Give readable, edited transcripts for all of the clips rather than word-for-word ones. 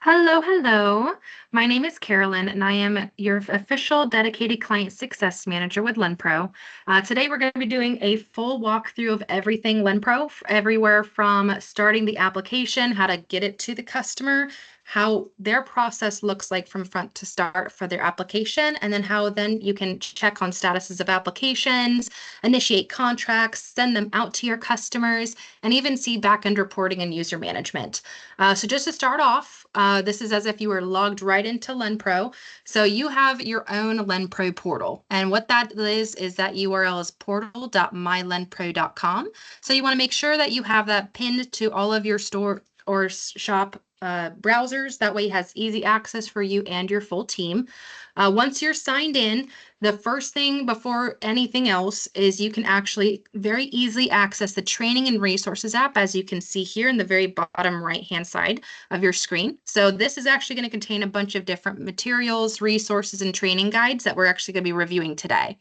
Hello, hello. My name is Carolyn, and I am your official dedicated client success manager with LendPro. Today, we're going to be doing a full walkthrough of everything LendPro, everywhere from starting the application, how to get it to the customer, how their process looks like from front to start for their application, and then how then you can check on statuses of applications, initiate contracts, send them out to your customers, and even see back-end reporting and user management. So just to start off, this is as if you were logged right into LendPro. So you have your own LendPro portal. And what that is that URL is portal.mylenpro.com. So you want to make sure that you have that pinned to all of your store or shop browsers. That way it has easy access for you and your full team. Once you're signed in, the first thing before anything else is you can actually very easily access the training and resources app, as you can see here in the very bottom right-hand side of your screen. So this is actually going to contain a bunch of different materials, resources, and training guides that we're actually going to be reviewing today.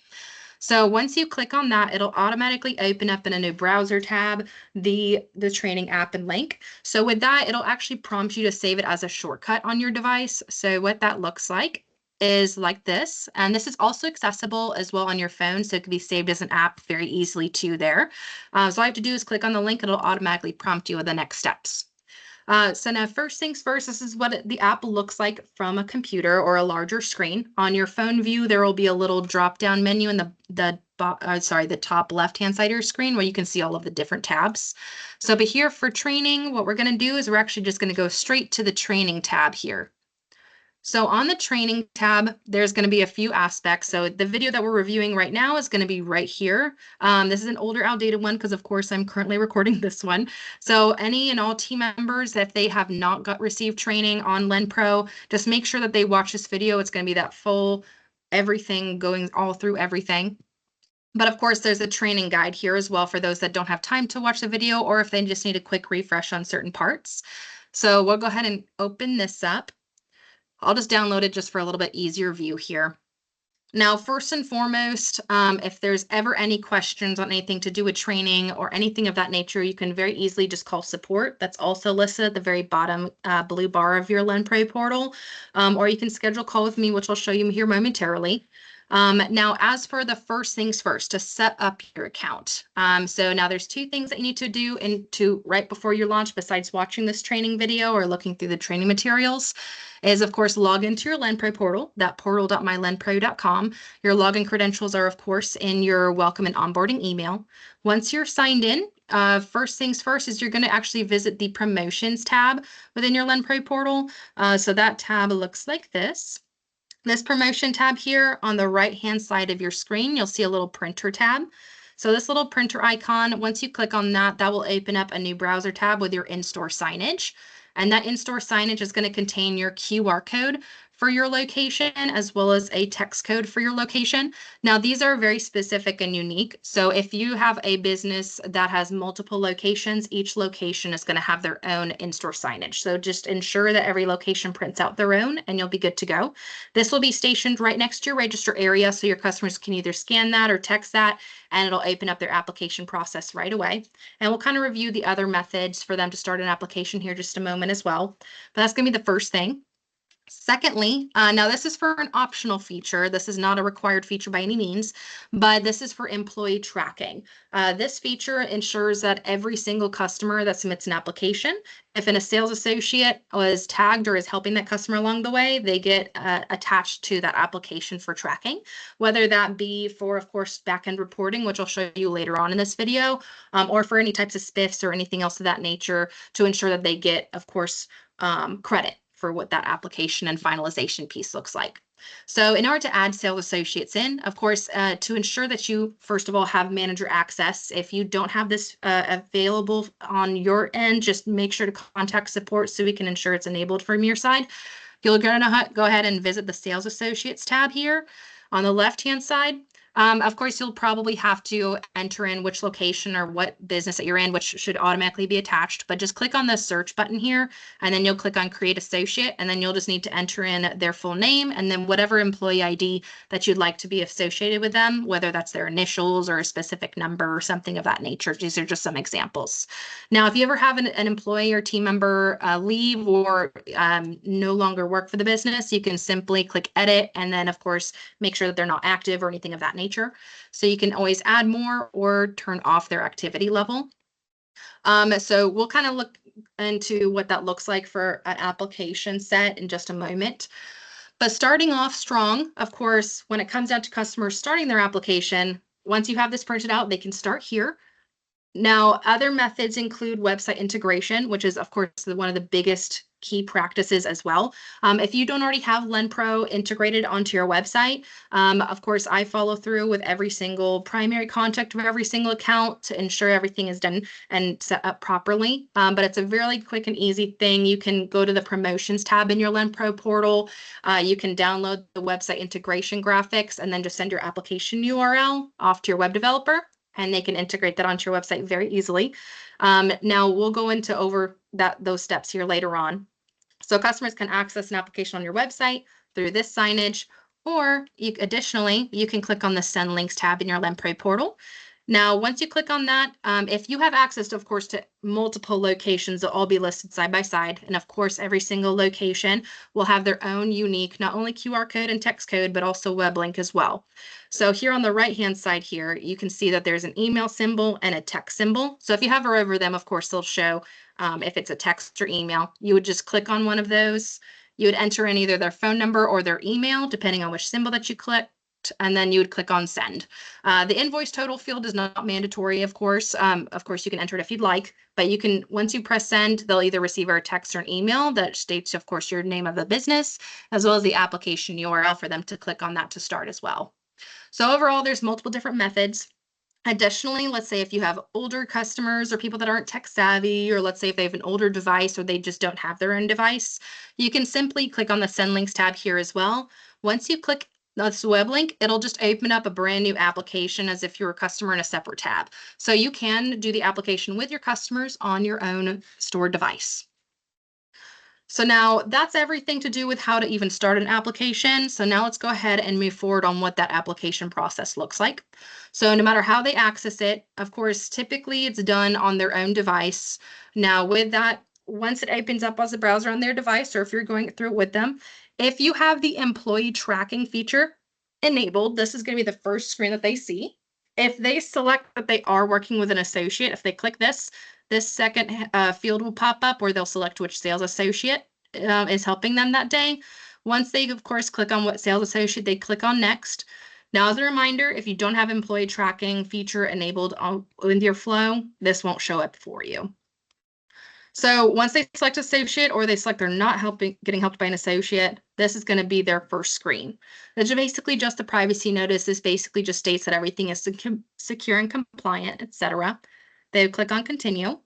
So once you click on that, it'll automatically open up in a new browser tab, the training app and link. So with that, it'll actually prompt you to save it as a shortcut on your device. So what that looks like is like this. And this is also accessible as well on your phone. So it can be saved as an app very easily too there. So all I have to do is click on the link. It'll automatically prompt you with the next steps. So now first things first, this is what the app looks like from a computer or a larger screen. On your phone view, there will be a little drop-down menu in the top left-hand side of your screen where you can see all of the different tabs. So but here for training, what we're going to do is we're actually just going to go straight to the training tab here. So on the training tab, there's going to be a few aspects. So the video that we're reviewing right now is going to be right here. This is an older, outdated one because, of course, I'm currently recording this one. So any and all team members, if they have not received training on LendPro, just make sure that they watch this video. It's going to be that full everything going all through everything. But of course, there's a training guide here as well for those that don't have time to watch the video or if they just need a quick refresh on certain parts. So we'll go ahead and open this up. I'll just download it just for a little bit easier view here. Now, first and foremost, if there's ever any questions on anything to do with training or anything of that nature, you can very easily just call support. That's also listed at the very bottom blue bar of your LendPro portal, or you can schedule a call with me, which I'll show you here momentarily. Now, as for the first things first, to set up your account. So now there's two things that you need to do right before your launch, besides watching this training video or looking through the training materials, is of course log into your LendPro portal, that portal.mylenpro.com. Your login credentials are of course in your welcome and onboarding email. Once you're signed in, first things first is you're going to actually visit the promotions tab within your LendPro portal. So that tab looks like this. This promotion tab here on the right-hand side of your screen, you'll see a little printer tab. So this little printer icon, once you click on that, that will open up a new browser tab with your in-store signage. And that in-store signage is going to contain your QR code for your location as well as a text code for your location. Now, these are very specific and unique. So if you have a business that has multiple locations, each location is going to have their own in-store signage. So just ensure that every location prints out their own and you'll be good to go. This will be stationed right next to your register area, so your customers can either scan that or text that, and it'll open up their application process right away. And we'll kind of review the other methods for them to start an application here just a moment as well. But that's going to be the first thing. Secondly, now this is for an optional feature. This is not a required feature by any means, but this is for employee tracking. This feature ensures that every single customer that submits an application, if a sales associate was tagged or is helping that customer along the way, they get attached to that application for tracking, whether that be for, of course, back-end reporting, which I'll show you later on in this video, or for any types of spiffs or anything else of that nature to ensure that they get, of course, credit for what that application and finalization piece looks like. So in order to add sales associates in, of course, to ensure that you, first of all, have manager access, if you don't have this available on your end, just make sure to contact support so we can ensure it's enabled from your side. You're going to go ahead and visit the sales associates tab here on the left-hand side. Of course, you'll probably have to enter in which location or what business that you're in, which should automatically be attached. But just click on the search button here, and then you'll click on Create Associate, and then you'll just need to enter in their full name and then whatever employee ID that you'd like to be associated with them, whether that's their initials or a specific number or something of that nature. These are just some examples. Now, if you ever have an employee or team member leave or no longer work for the business, you can simply click Edit, and then, of course, make sure that they're not active or anything of that nature. So you can always add more or turn off their activity level. So we'll kind of look into what that looks like for an application set in just a moment. But starting off strong, of course, when it comes down to customers starting their application, once you have this printed out, they can start here. Now, other methods include website integration, which is, of course, one of the biggest key practices as well. If you don't already have LendPro integrated onto your website, of course, I follow through with every single primary contact of every single account to ensure everything is done and set up properly. But it's a really quick and easy thing. You can go to the promotions tab in your LendPro portal. You can download the website integration graphics and then just send your application URL off to your web developer, and they can integrate that onto your website very easily. Now we'll go into those steps here later on. So customers can access an application on your website through this signage, or additionally, you can click on the Send Links tab in your LendPro portal. Now, once you click on that, if you have access, of course, to multiple locations, they'll all be listed side by side. And of course, every single location will have their own unique, not only QR code and text code, but also web link as well. So here on the right-hand side here, you can see that there's an email symbol and a text symbol. So if you hover over them, of course, they'll show if it's a text or email. You would just click on one of those. You would enter in either their phone number or their email, depending on which symbol that you clicked, and then you would click on Send. The invoice total field is not mandatory, of course. Of course, you can enter it if you'd like, but you can, once you press Send, they'll either receive a text or an email that states, of course, your name of the business, as well as the application URL for them to click on that to start as well. So overall, there's multiple different methods. Additionally, let's say if you have older customers or people that aren't tech savvy, or let's say if they have an older device or they just don't have their own device, you can simply click on the Send Links tab here as well. Once you click this web link, it'll just open up a brand new application as if you're a customer in a separate tab. So you can do the application with your customers on your own stored device. So now that's everything to do with how to even start an application. So now let's go ahead and move forward on what that application process looks like. So no matter how they access it, of course, typically it's done on their own device. Now with that, once it opens up as a browser on their device, or if you're going through it with them, if you have the employee tracking feature enabled, this is going to be the first screen that they see. If they select that they are working with an associate, if they click this second field will pop up where they'll select which sales associate is helping them that day. Once they, of course, click on what sales associate, they click on Next. Now, as a reminder, if you don't have employee tracking feature enabled with your flow, this won't show up for you. So once they select associate, or they select they're not getting helped by an associate, this is going to be their first screen. That's basically just a privacy notice. This basically just states that everything is secure and compliant, etc. They would click on Continue.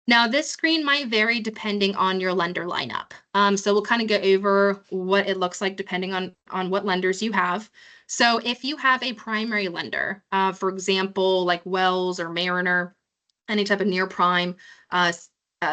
Now, this screen might vary depending on your lender lineup. So we'll kind of go over what it looks like depending on what lenders you have. So if you have a primary lender, for example, like Wells or Mariner, any type of near prime,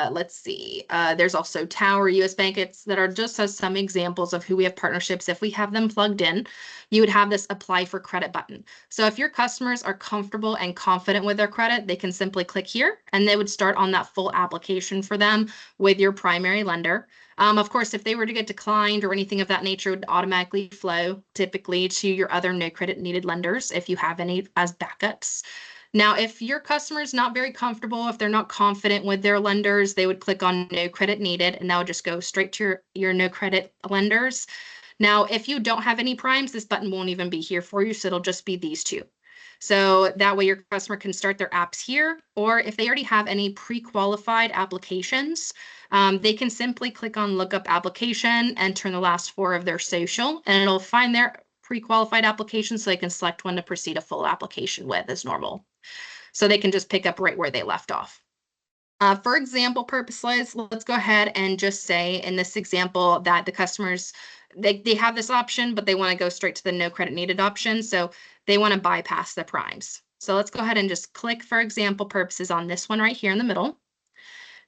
let's see, there's also Tower, US Bank, that are just as some examples of who we have partnerships. If we have them plugged in, you would have this apply for credit button. So if your customers are comfortable and confident with their credit, they can simply click here and they would start on that full application for them with your primary lender. Of course, if they were to get declined or anything of that nature, it would automatically flow typically to your other no credit needed lenders if you have any as backups. Now, if your customer is not very comfortable, if they're not confident with their lenders, they would click on no credit needed, and that would just go straight to your no credit lenders. Now, if you don't have any primes, this button won't even be here for you, so it'll just be these two. So that way your customer can start their apps here, or if they already have any pre-qualified applications, they can simply click on lookup application, enter in the last four of their social, and it'll find their pre-qualified application so they can select one to proceed a full application with as normal. So they can just pick up right where they left off. For example purposes, let's go ahead and just say in this example that the customers, they have this option, but they want to go straight to the no credit needed option. So they want to bypass the primes. So let's go ahead and just click for example purposes on this one right here in the middle.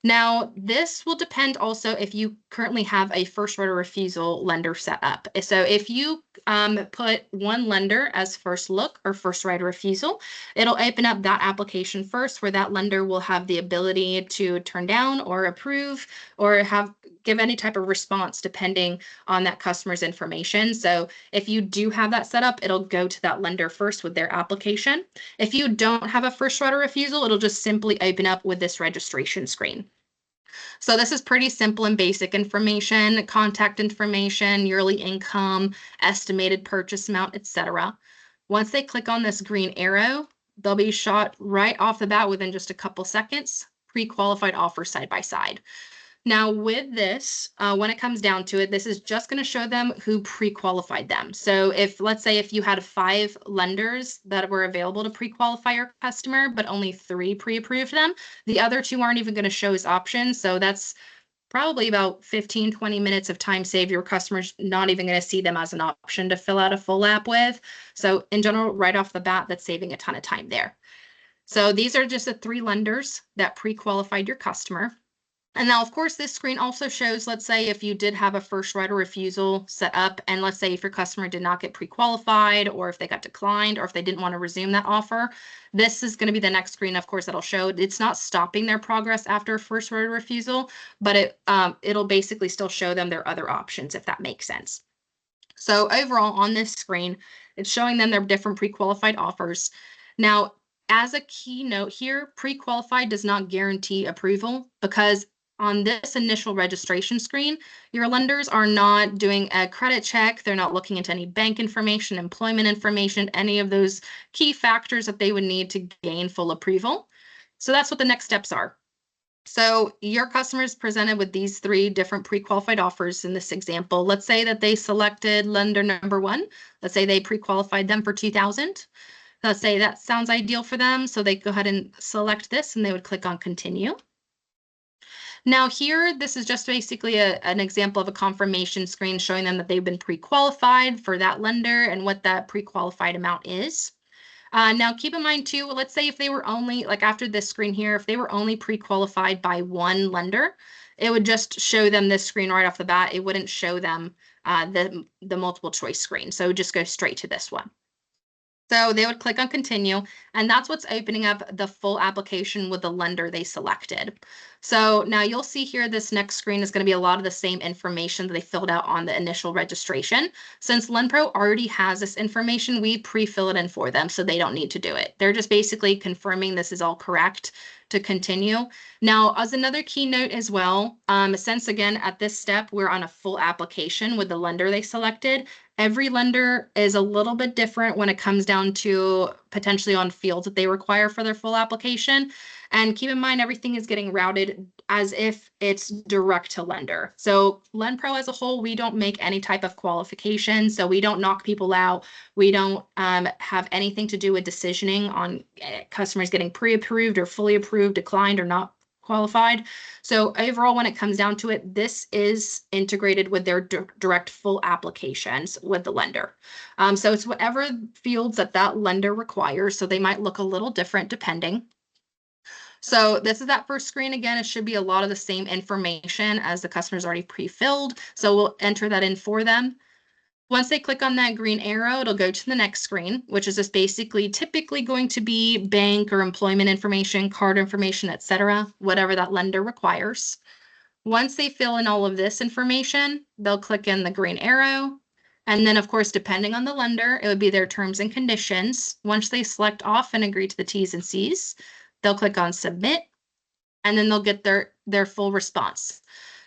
Now, this will depend also if you currently have a first right of refusal lender set up. So if you put one lender as first look or first right of refusal, it'll open up that application first where that lender will have the ability to turn down or approve or give any type of response depending on that customer's information. So if you do have that set up, it'll go to that lender first with their application. If you don't have a first right of refusal, it'll just simply open up with this registration screen. So this is pretty simple and basic information, contact information, yearly income, estimated purchase amount, etc. Once they click on this green arrow, they'll be shot right off the bat within just a couple seconds, pre-qualified offer side by side. Now with this, when it comes down to it, this is just going to show them who pre-qualified them. So if, let's say, if you had 5 lenders that were available to pre-qualify your customer, but only 3 pre-approved them, the other 2 aren't even going to show as options. So that's probably about 15, 20 minutes of time saved. Your customer's not even going to see them as an option to fill out a full app with. So in general, right off the bat, that's saving a ton of time there. So these are just the 3 lenders that pre-qualified your customer. And now, of course, this screen also shows, let's say, if you did have a first right of refusal set up, and let's say if your customer did not get pre-qualified, or if they got declined, or if they didn't want to resume that offer, this is going to be the next screen, of course, that'll show. It's not stopping their progress after a first right of refusal, but it'll basically still show them their other options, if that makes sense. So overall, on this screen, it's showing them their different pre-qualified offers. Now, as a key note here, pre-qualified does not guarantee approval because on this initial registration screen, your lenders are not doing a credit check. They're not looking into any bank information, employment information, any of those key factors that they would need to gain full approval. So that's what the next steps are. So your customer is presented with these 3 different pre-qualified offers in this example. Let's say that they selected lender number 1. Let's say they pre-qualified them for $2,000. Let's say that sounds ideal for them. So they go ahead and select this and they would click on continue. Now here, this is just basically an example of a confirmation screen showing them that they've been pre-qualified for that lender and what that pre-qualified amount is. Now keep in mind too, let's say if they were only, like after this screen here, if they were only pre-qualified by 1 lender, it would just show them this screen right off the bat. It wouldn't show them the multiple choice screen. So just go straight to this one. So they would click on continue, and that's what's opening up the full application with the lender they selected. So now you'll see here, this next screen is going to be a lot of the same information that they filled out on the initial registration. Since LendPro already has this information, we pre-fill it in for them, so they don't need to do it. They're just basically confirming this is all correct to continue. Now, as another keynote as well, since again, at this step, we're on a full application with the lender they selected. Every lender is a little bit different when it comes down to potentially on fields that they require for their full application. And keep in mind, everything is getting routed as if it's direct to lender. So LendPro as a whole, we don't make any type of qualification. So we don't knock people out. We don't have anything to do with decisioning on customers getting pre-approved or fully approved, declined, or not qualified. So overall, when it comes down to it, this is integrated with their direct full applications with the lender. So it's whatever fields that lender requires. So they might look a little different depending. So this is that first screen. Again, it should be a lot of the same information as the customer's already pre-filled. So we'll enter that in for them. Once they click on that green arrow, it'll go to the next screen, which is just basically typically going to be bank or employment information, card information, etc., whatever that lender requires. Once they fill in all of this information, they'll click in the green arrow. And then, of course, depending on the lender, it would be their terms and conditions. Once they select off and agree to the T's and C's, they'll click on submit, and then they'll get their full response.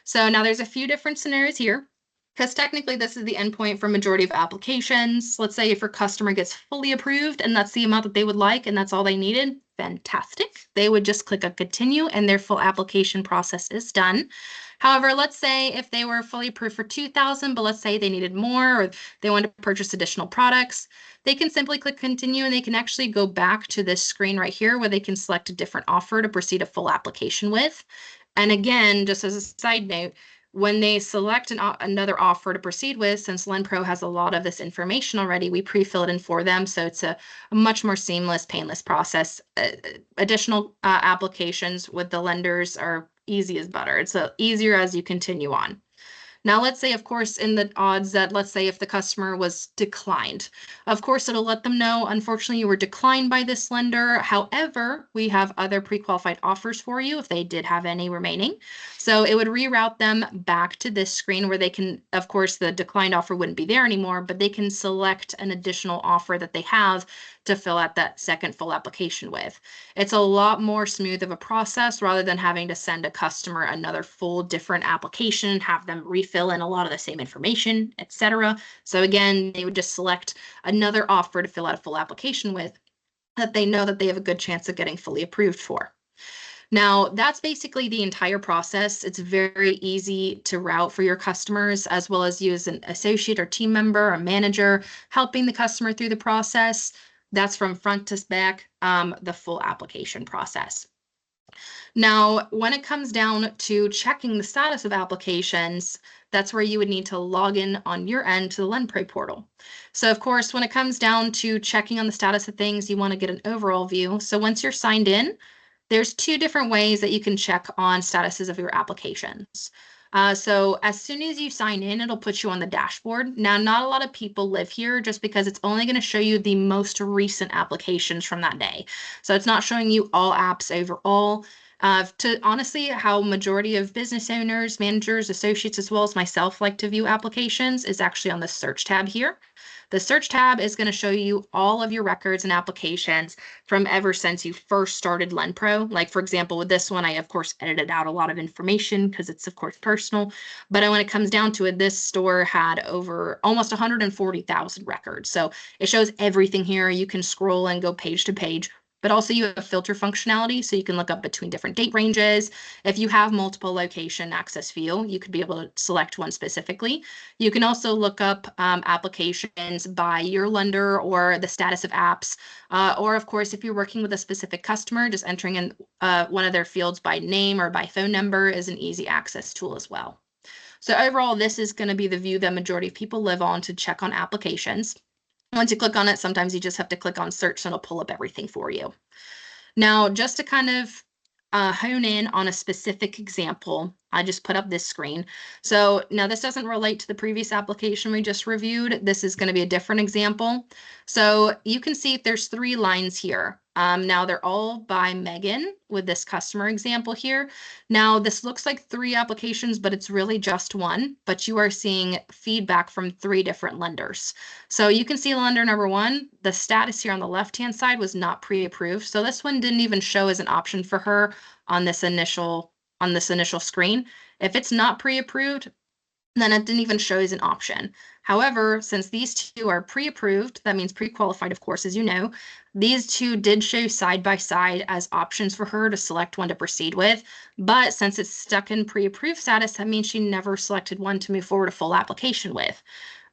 So now there's a few different scenarios here, because technically this is the endpoint for majority of applications. Let's say if your customer gets fully approved and that's the amount that they would like and that's all they needed, fantastic. They would just click on continue and their full application process is done. However, let's say if they were fully approved for $2,000, but let's say they needed more or they wanted to purchase additional products, they can simply click continue and they can actually go back to this screen right here where they can select a different offer to proceed a full application with. And again, just as a side note, When they select another offer to proceed with, since LendPro has a lot of this information already, we pre-fill it in for them. So it's a much more seamless, painless process. Additional applications with the lenders are easy as butter. It's easier as you continue on. Now, let's say, of course, in the odds that, let's say if the customer was declined, of course, it'll let them know, unfortunately, you were declined by this lender. However, we have other pre-qualified offers for you if they did have any remaining. So it would reroute them back to this screen where they can, of course, the declined offer wouldn't be there anymore, but they can select an additional offer that they have to fill out that second full application with. It's a lot more smooth of a process rather than having to send a customer another full different application, have them refill in a lot of the same information, etc. So again, they would just select another offer to fill out a full application with that they know that they have a good chance of getting fully approved for. Now, that's basically the entire process. It's very easy to route for your customers, as well as you as an associate or team member or manager helping the customer through the process. That's from front to back, the full application process. Now, when it comes down to checking the status of applications, that's where you would need to log in on your end to the LendPro portal. So of course, when it comes down to checking on the status of things, you want to get an overall view. So once you're signed in, there's two different ways that you can check on statuses of your applications. So as soon as you sign in, it'll put you on the dashboard. Now, not a lot of people live here just because it's only going to show you the most recent applications from that day. So it's not showing you all apps overall. To honestly, how majority of business owners, managers, associates, as well as myself like to view applications is actually on the search tab here. The search tab is going to show you all of your records and applications from ever since you first started LendPro. Like for example, with this one, I of course edited out a lot of information because it's of course personal. But when it comes down to it, this store had over almost 140,000 records. So it shows everything here. You can scroll and go page to page. But also you have filter functionality, so you can look up between different date ranges. If you have multiple location access view, you could be able to select one specifically. You can also look up applications by your lender or the status of apps. Or of course, if you're working with a specific customer, just entering in one of their fields by name or by phone number is an easy access tool as well. So overall, this is going to be the view that majority of people live on to check on applications. Once you click on it, sometimes you just have to click on search and it'll pull up everything for you. Now, just to kind of hone in on a specific example, I just put up this screen. So now this doesn't relate to the previous application we just reviewed. This is going to be a different example. So you can see there's 3 lines here. Now they're all by Megan with this customer example here. Now this looks like 3 applications, but it's really just one, but you are seeing feedback from 3 different lenders. So you can see lender number 1, the status here on the left-hand side was not pre-approved. So this one didn't even show as an option for her on this initial screen. If it's not pre-approved, then it didn't even show as an option. However, since these 2 are pre-approved, that means pre-qualified, of course, as you know, these 2 did show side by side as options for her to select one to proceed with. But since it's stuck in pre-approved status, that means she never selected one to move forward a full application with.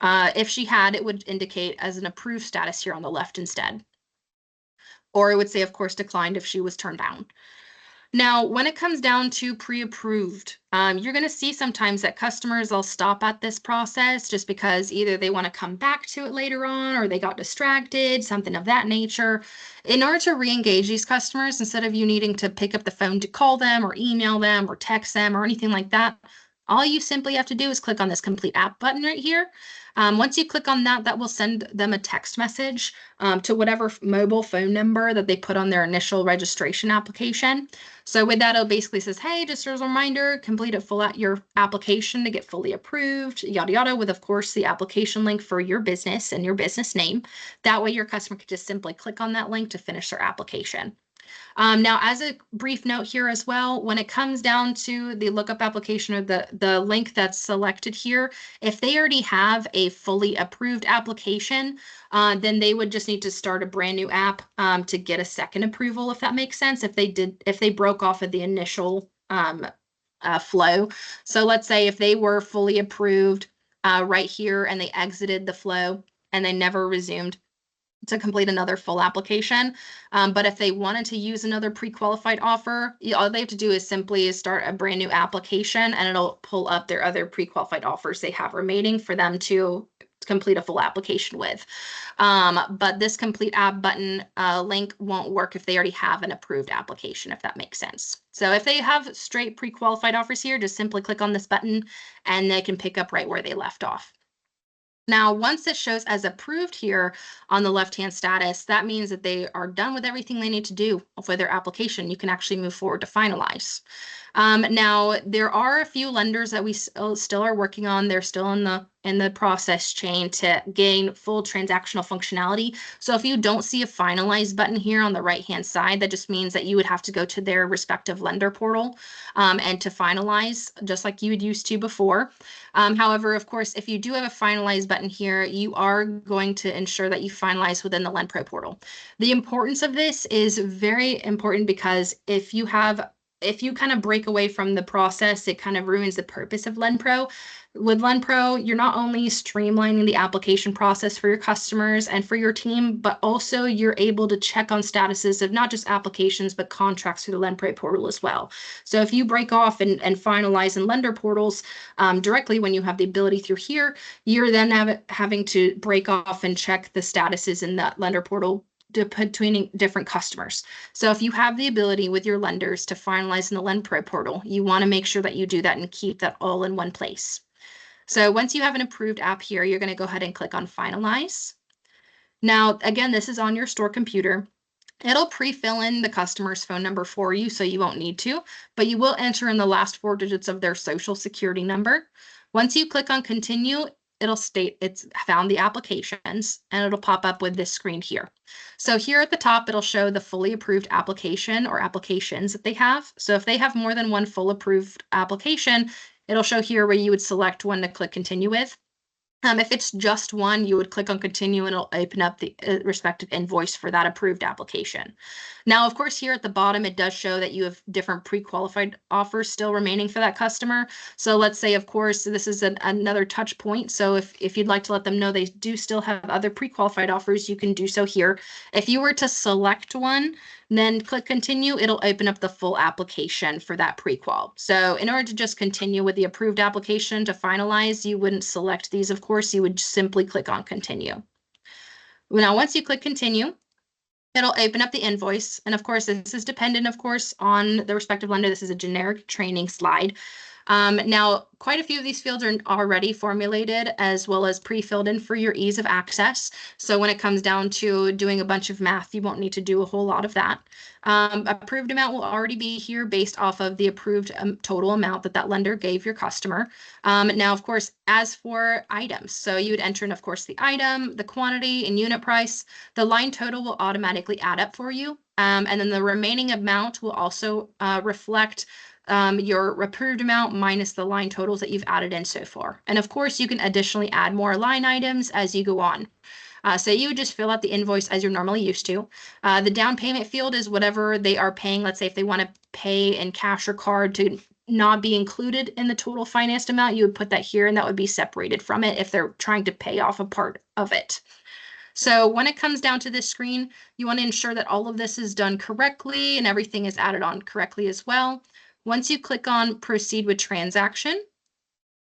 If she had, it would indicate as an approved status here on the left instead. Or it would say, of course, declined if she was turned down. Now, when it comes down to pre-approved, you're going to see sometimes that customers will stop at this process just because either they want to come back to it later on or they got distracted, something of that nature. In order to re-engage these customers, instead of you needing to pick up the phone to call them or email them or text them or anything like that, all you simply have to do is click on this complete app button right here. Once you click on that, that will send them a text message to whatever mobile phone number that they put on their initial registration application. So with that, it basically says, hey, just as a reminder, complete a full out your application to get fully approved, yada, yada, with, of course, the application link for your business and your business name. That way your customer could just simply click on that link to finish their application. Now, as a brief note here as well, when it comes down to the lookup application or the link that's selected here, if they already have a fully approved application, then they would just need to start a brand new app to get a second approval, if that makes sense, if they broke off of the initial flow. So let's say if they were fully approved right here and they exited the flow and they never resumed, to complete another full application. But if they wanted to use another pre-qualified offer, all they have to do is simply start a brand new application and it'll pull up their other pre-qualified offers they have remaining for them to complete a full application with. But this complete app button link won't work if they already have an approved application, if that makes sense. So if they have straight pre-qualified offers here, just simply click on this button and they can pick up right where they left off. Now, once it shows as approved here on the left-hand status, that means that they are done with everything they need to do for their application. You can actually move forward to finalize. Now, there are a few lenders that we still are working on. They're still in the process chain to gain full transactional functionality. So if you don't see a finalize button here on the right-hand side, that just means that you would have to go to their respective lender portal and to finalize, just like you would used to before. However, of course, if you do have a finalize button here, you are going to ensure that you finalize within the LendPro portal. The importance of this is very important because if you kind of break away from the process, it kind of ruins the purpose of LendPro. With LendPro, you're not only streamlining the application process for your customers and for your team, but also you're able to check on statuses of not just applications, but contracts through the LendPro portal as well. So if you break off and finalize in lender portals directly when you have the ability through here, you're then having to break off and check the statuses in that lender portal between different customers. So if you have the ability with your lenders to finalize in the LendPro portal, you want to make sure that you do that and keep that all in one place. So once you have an approved app here, you're going to go ahead and click on finalize. Now, again, this is on your store computer. It'll pre-fill in the customer's phone number for you, so you won't need to, but you will enter in the last 4 digits of their social security number. Once you click on continue, it'll state it's found the applications and it'll pop up with this screen here. So here at the top, it'll show the fully approved application or applications that they have. So if they have more than one full approved application, it'll show here where you would select one to click continue with. If it's just one, you would click on continue and it'll open up the respective invoice for that approved application. Now, of course, here at the bottom, it does show that you have different pre-qualified offers still remaining for that customer. So let's say, of course, this is another touch point. So if you'd like to let them know they do still have other pre-qualified offers, you can do so here. If you were to select one, then click continue, it'll open up the full application for that pre-qual. So in order to just continue with the approved application to finalize, you wouldn't select these, of course, you would simply click on continue. Now, once you click continue, it'll open up the invoice. And of course, this is dependent, of course, on the respective lender. This is a generic training slide. Now, quite a few of these fields are already formulated as well as pre-filled in for your ease of access. So when it comes down to doing a bunch of math, you won't need to do a whole lot of that. Approved amount will already be here based off of the approved total amount that lender gave your customer. Now, of course, as for items, so you would enter in, of course, the item, the quantity, and unit price. The line total will automatically add up for you. And then the remaining amount will also reflect your approved amount minus the line totals that you've added in so far. And of course, you can additionally add more line items as you go on. So you would just fill out the invoice as you're normally used to. The down payment field is whatever they are paying. Let's say if they want to pay in cash or card to not be included in the total financed amount, you would put that here and that would be separated from it if they're trying to pay off a part of it. So when it comes down to this screen, you want to ensure that all of this is done correctly and everything is added on correctly as well. Once you click on proceed with transaction,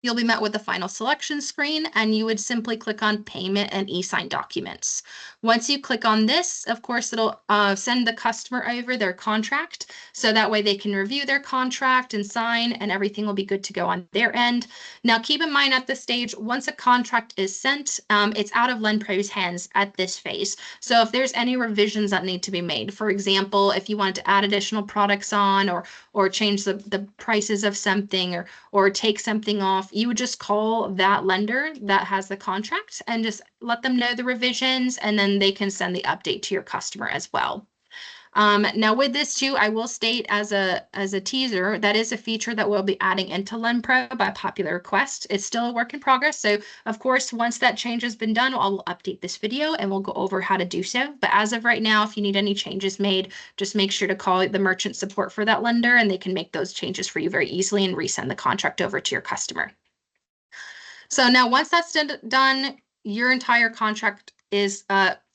you'll be met with the final selection screen and you would simply click on payment and e-sign documents. Once you click on this, of course, it'll send the customer over their contract. So that way they can review their contract and sign and everything will be good to go on their end. Now, keep in mind at this stage, once a contract is sent, it's out of LendPro's hands at this phase. So if there's any revisions that need to be made, for example, if you wanted to add additional products on or change the prices of something or take something off, you would just call that lender that has the contract and just let them know the revisions, and then they can send the update to your customer as well. Now with this too, I will state as a teaser, that is a feature that we'll be adding into LendPro by popular request. It's still a work in progress. So of course, once that change has been done, I will update this video and we'll go over how to do so. But as of right now, if you need any changes made, just make sure to call the merchant support for that lender and they can make those changes for you very easily and resend the contract over to your customer. So now once that's done, your entire contract is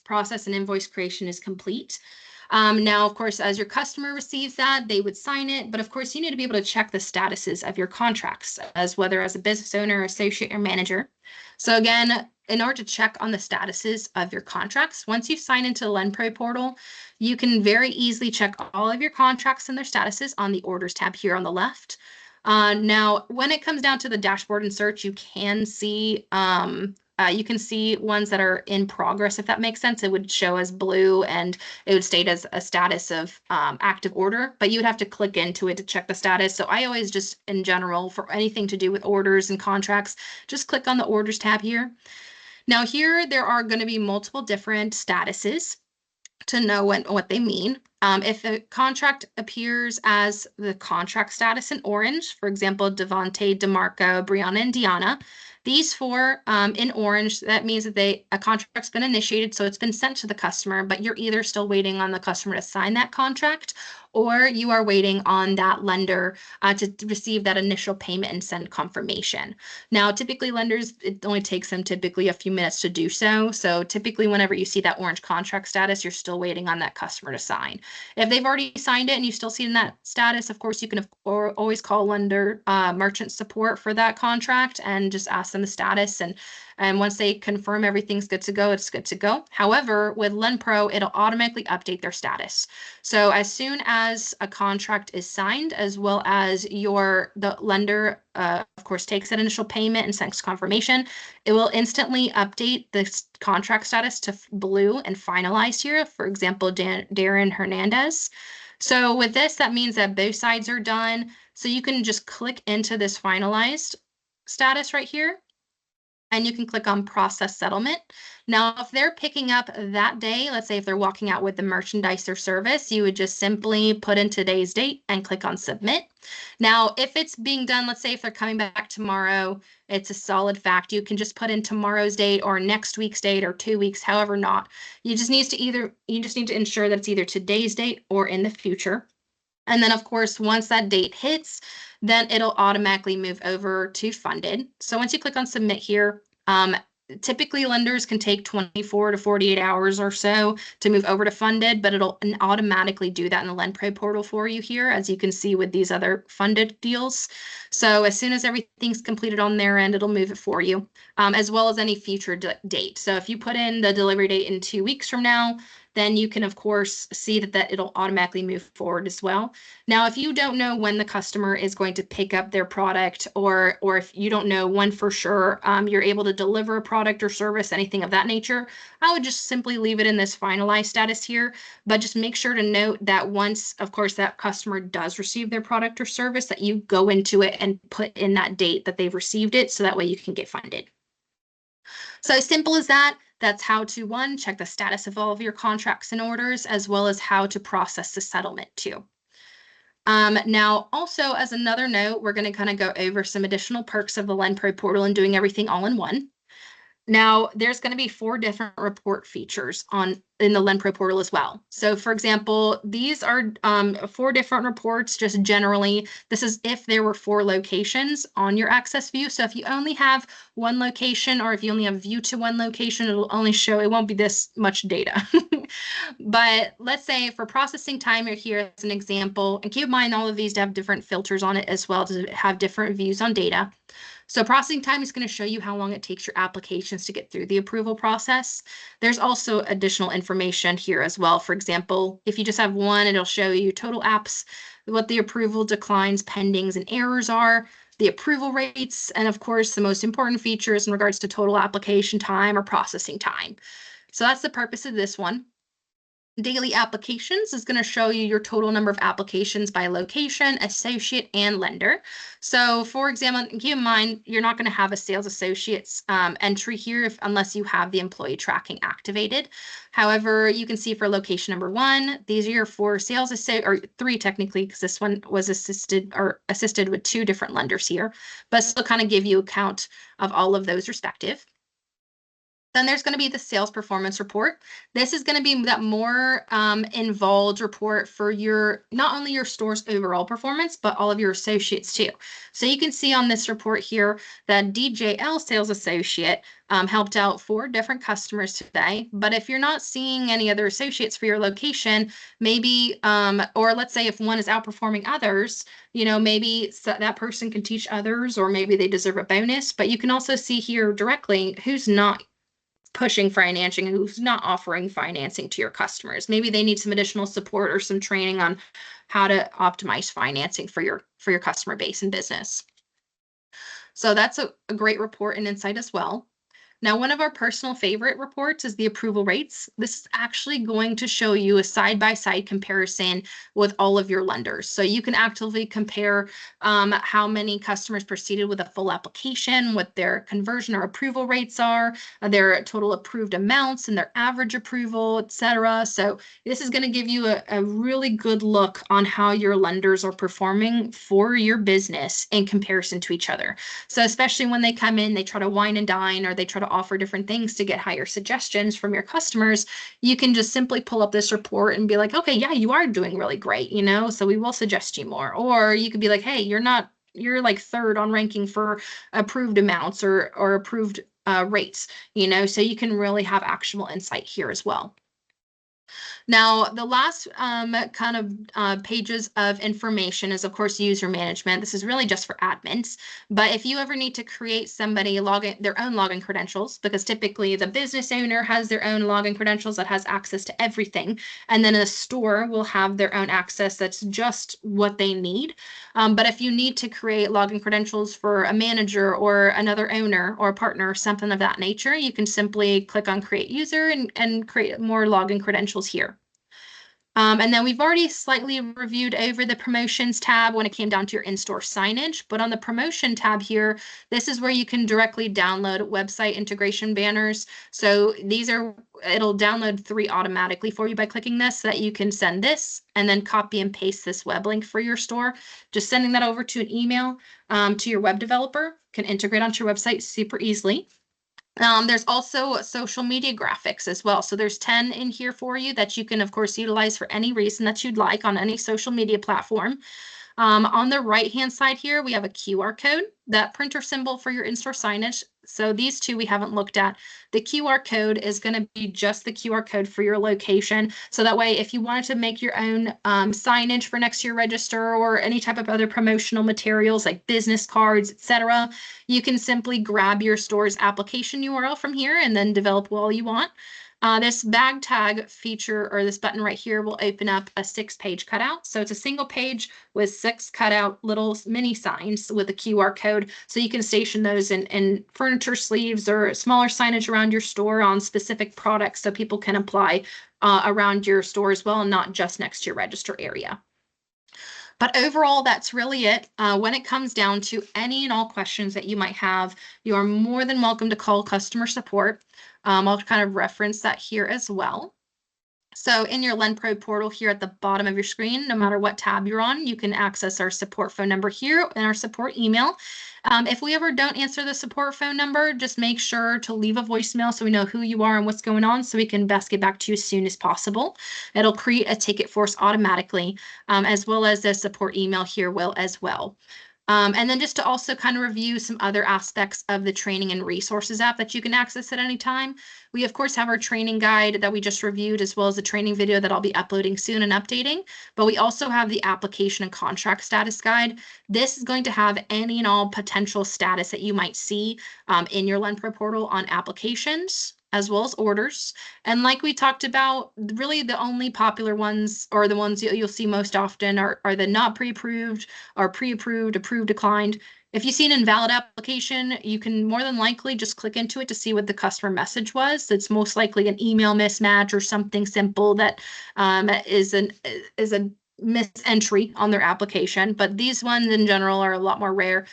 process and invoice creation is complete. Now, of course, as your customer receives that, they would sign it. But of course, you need to be able to check the statuses of your contracts as whether as a business owner, associate, or manager. So again, in order to check on the statuses of your contracts, once you sign into the LendPro portal, you can very easily check all of your contracts and their statuses on the orders tab here on the left. Now, when it comes down to the dashboard and search, you can see ones that are in progress, if that makes sense. It would show as blue and it would state as a status of active order, but you would have to click into it to check the status. So I always just, in general, for anything to do with orders and contracts, just click on the orders tab here. Now here, there are going to be multiple different statuses to know what they mean. If the contract appears as the contract status in orange, for example, Devontae, DeMarco, Brianna, and Deanna, these four in orange, that means that a contract's been initiated, so it's been sent to the customer, but you're either still waiting on the customer to sign that contract, or you are waiting on that lender to receive that initial payment and send confirmation. Now, typically lenders, it only takes them typically a few minutes to do so. So typically whenever you see that orange contract status, you're still waiting on that customer to sign. If they've already signed it and you still see in that status, of course, you can always call lender merchant support for that contract and just ask them the status. And once they confirm everything's good to go, it's good to go. However, with LendPro, it'll automatically update their status. So as soon as a contract is signed, as well as the lender, of course, takes that initial payment and sends confirmation, it will instantly update the contract status to blue and finalized here. For example, Darren Hernandez. So with this, that means that both sides are done. So you can just click into this finalized status right here, and you can click on process settlement. Now, if they're picking up that day, let's say if they're walking out with the merchandise or service, you would just simply put in today's date and click on submit. Now, if it's being done, let's say if they're coming back tomorrow, it's a solid fact. You can just put in tomorrow's date or next week's date or 2 weeks, however not. You just need to ensure that it's either today's date or in the future. And then, of course, once that date hits, then it'll automatically move over to funded. So once you click on submit here, typically lenders can take 24 to 48 hours or so to move over to funded, but it'll automatically do that in the LendPro portal for you here, as you can see with these other funded deals. So as soon as everything's completed on their end, it'll move it for you, as well as any future date. So if you put in the delivery date in 2 weeks from now, then you can, of course, see that it'll automatically move forward as well. Now, if you don't know when the customer is going to pick up their product, or if you don't know when for sure you're able to deliver a product or service, anything of that nature, I would just simply leave it in this finalized status here. But just make sure to note that once, of course, that customer does receive their product or service, that you go into it and put in that date that they've received it, so that way you can get funded. So as simple as that. That's how to, one, check the status of all of your contracts and orders, as well as how to process the settlement too. Now, also as another note, we're going to kind of go over some additional perks of the LendPro portal and doing everything all in one. Now, there's going to be 4 different report features in the LendPro portal as well. So, for example, these are 4 different reports. Just generally, this is if there were 4 locations on your access view. So if you only have 1 location, or if you only have view to 1 location, it'll only show, it won't be this much data. But let's say for processing time, you're here as an example, and keep in mind all of these have different filters on it as well to have different views on data. So processing time is going to show you how long it takes your applications to get through the approval process. There's also additional information here as well. For example, if you just have 1, it'll show you total apps, what the approval declines, pendings, and errors are, the approval rates, and of course, the most important features in regards to total application time or processing time. So that's the purpose of this one. Daily applications is going to show you your total number of applications by location, associate, and lender. So for example, keep in mind, you're not going to have a sales associates entry here unless you have the employee tracking activated. However, you can see for location number 1, these are your 4 sales associates, or 3 technically, because this one was assisted with 2 different lenders here, but still kind of give you a count of all of those respective. Then there's going to be the sales performance report. This is going to be that more involved report for your not only your store's overall performance, but all of your associates too. So you can see on this report here that DJL sales associate helped out 4 different customers today. But if you're not seeing any other associates for your location, maybe, or let's say if one is outperforming others, maybe that person can teach others, or maybe they deserve a bonus. But you can also see here directly who's not pushing financing and who's not offering financing to your customers. Maybe they need some additional support or some training on how to optimize financing for your customer base and business. So that's a great report and insight as well. Now, one of our personal favorite reports is the approval rates. This is actually going to show you a side-by-side comparison with all of your lenders. So you can actively compare how many customers proceeded with a full application, what their conversion or approval rates are, their total approved amounts and their average approval, etc. So this is going to give you a really good look on how your lenders are performing for your business in comparison to each other. So especially when they come in, they try to wine and dine, or they try to offer different things to get higher suggestions from your customers, you can just simply pull up this report and be like, okay, yeah, you are doing really great, so we will suggest you more. Or you could be like, hey, you're like 3rd on ranking for approved amounts or approved rates, so you can really have actionable insight here as well. Now, the last kind of pages of information is, of course, user management. This is really just for admins. But if you ever need to create somebody their own login credentials, because typically the business owner has their own login credentials that has access to everything, and then a store will have their own access that's just what they need. But if you need to create login credentials for a manager or another owner or a partner or something of that nature, you can simply click on Create User and create more login credentials here. And then we've already slightly reviewed over the promotions tab when it came down to your in-store signage. But on the promotion tab here, this is where you can directly download website integration banners. So it'll download 3 automatically for you by clicking this, so that you can send this and then copy and paste this web link for your store. Just sending that over to an email to your web developer can integrate onto your website super easily. There's also social media graphics as well. So there's 10 in here for you that you can, of course, utilize for any reason that you'd like on any social media platform. On the right-hand side here, we have a QR code, that printer symbol for your in-store signage. So these 2 we haven't looked at. The QR code is going to be just the QR code for your location. So that way, if you wanted to make your own signage for next to your register or any type of other promotional materials like business cards, etc., you can simply grab your store's application URL from here and then develop all you want. This bag tag feature, or this button right here, will open up a 6-page cutout. So it's a single page with 6 cutout little mini signs with a QR code. So you can station those in furniture sleeves or smaller signage around your store on specific products, so people can apply around your store as well, and not just next to your register area. But overall, that's really it. When it comes down to any and all questions that you might have, you are more than welcome to call customer support. I'll kind of reference that here as well. So in your LendPro portal here at the bottom of your screen, no matter what tab you're on, you can access our support phone number here and our support email. If we ever don't answer the support phone number, just make sure to leave a voicemail so we know who you are and what's going on, so we can best get back to you as soon as possible. It'll create a ticket for us automatically, as well as the support email here will as well. And then just to also kind of review some other aspects of the training and resources app that you can access at any time. We, of course, have our training guide that we just reviewed, as well as the training video that I'll be uploading soon and updating. But we also have the application and contract status guide. This is going to have any and all potential status that you might see in your LendPro portal on applications, as well as orders. And like we talked about, really the only popular ones, or the ones you'll see most often, are the not pre-approved, or pre-approved, approved, declined. If you see an invalid application, you can more than likely just click into it to see what the customer message was. It's most likely an email mismatch or something simple that is a misentry on their application. But these ones in general are a lot more rare.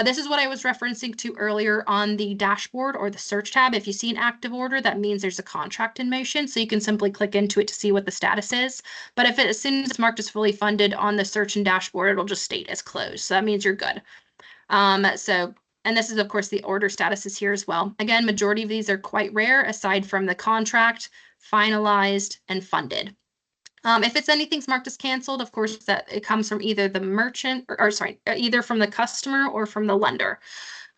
This is what I was referencing to earlier on the dashboard or the search tab. If you see an active order, that means there's a contract in motion. So you can simply click into it to see what the status is. But as soon as it's marked as fully funded on the search and dashboard, it'll just state as closed. So that means you're good. So And this is, of course, the order statuses here as well. Again, majority of these are quite rare, aside from the contract, finalized, and funded. If it's anything's marked as canceled, of course, that it comes from either the merchant or sorry, either from the customer or from the lender.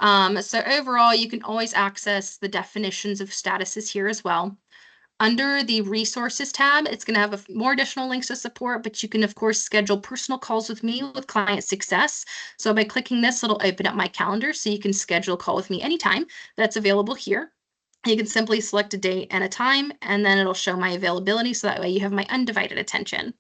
So overall, you can always access the definitions of statuses here as well. Under the resources tab, it's going to have more additional links to support, but you can, of course, schedule personal calls with me with client success. So by clicking this, it'll open up my calendar so you can schedule a call with me anytime. That's available here. You can simply select a date and a time, and then it'll show my availability so that way you have my undivided attention.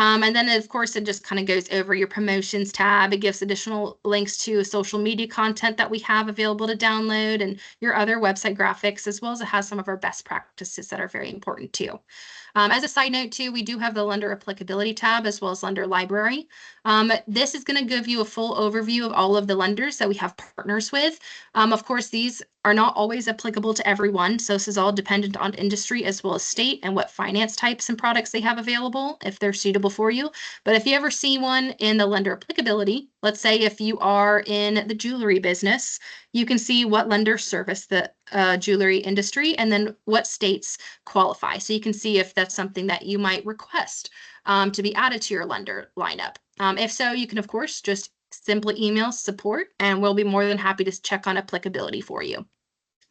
And then, of course, it just kind of goes over your promotions tab. It gives additional links to social media content that we have available to download and your other website graphics, as well as it has some of our best practices that are very important too. As a side note too, we do have the lender applicability tab as well as lender library. This is going to give you a full overview of all of the lenders that we have partners with. Of course, these are not always applicable to everyone. So this is all dependent on industry as well as state and what finance types and products they have available if they're suitable for you. But if you ever see one in the lender applicability, let's say if you are in the jewelry business, you can see what lenders service the jewelry industry and then what states qualify. So you can see if that's something that you might request to be added to your lender lineup. If so, you can, of course, just simply email support and we'll be more than happy to check on applicability for you.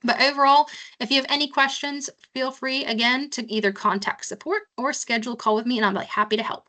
But overall, if you have any questions, feel free again to either contact support or schedule a call with me and I'm like happy to help.